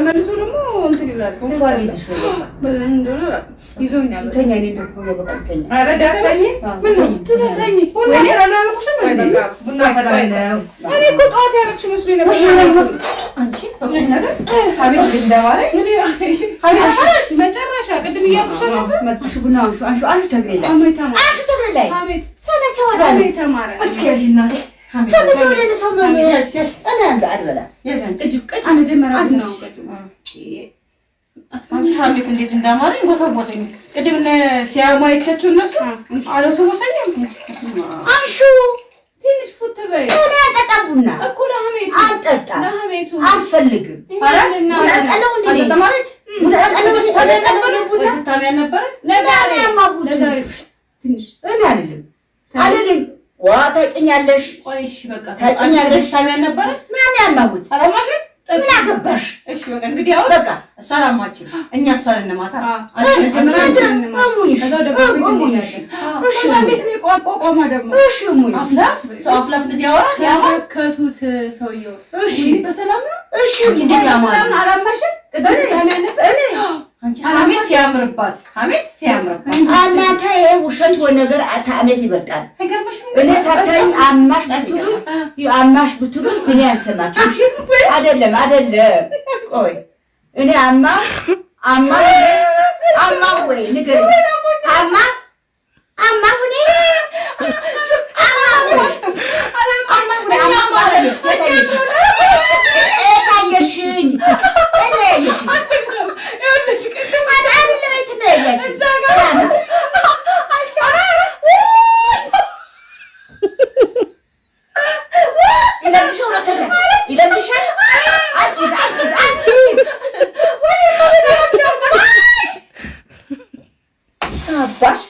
ተመልሶ ደግሞ እንትን ይላል እንኳን ይዝሽ ነው በምን እንደሆነ ይዞኛል ተኛኔ ደግሞ በቃኝ ኧረ ዳተኝ ምን ትተኝ ወይ አላልኩሽም በቃ ቡና ፈላለው እኔ እኮ ጠዋት ያለችው መስሎኝ ነበር አንቺ በምን ነገር ሀቢብ እንደማረ ምን ራሴ ሀቢብ መጨረሻ ቅድም እያልኩሽ ነበር መጥሽ ቡና አንሹ ተግሬ ላይ አንሹ ተግሬ ላይ ሀቢብ ተመቸው ወዳኔ ተማረ እስኪ እናቴ ተመቸው ወዳኔ ሰው ምን እኔ አልበላ ያዛን ቅጅ መጀመሪያ ነው አንቺ ሀቢብ እንዴት እንዳማረኝ ጎሰጎሰኝ ቅድም ሲያማይቻቸው እነሱ አለሰጎሰኝ አንሹ ትንሽ ፉት በይ እኔ አልጠጣምና እኮ ለሀሜቱ አልጠጣም ለሀሜቱ አልፈልግም አረና አልጠጣማለች ስታሚያ ነበረ ለዛሬ ትንሽ እኔ አይደለም ዋ ታውቂኛለሽ ቆይ እሺ በቃ ታውቂኛለሽ ስታሚያ ነበረ ማን ያማሁት አረማሽ ምን አገባሽ እሺ በቃ እንግዲህ አሁን በቃ እሷ አላማችን እኛ እሷ ለነማታ አንቺ ከዛው ደግሞ እሺ ማለት ነው ቆቆማ ደግሞ እሺ ሙይ አፍላፍ እንደዚህ ያወራ ያከቱት ሰውየው እሺ በሰላም ነው እሺ እንዴት ያማል አላማሽ ቅድም ታሚያ ነበር አንቺ ሀሜት ሲያምርባት እናንተ የውሸት ወይ ነገር ታሜት ይበልጣል አይገርምሽም እኔ ታታኝ አማሽ ብትሉ እኔ አልሰማችሁ እሺ አይደለም ቆይ እኔ አማ ወይ ንገር አማ ሁኔ ታየሽኝ አባሽ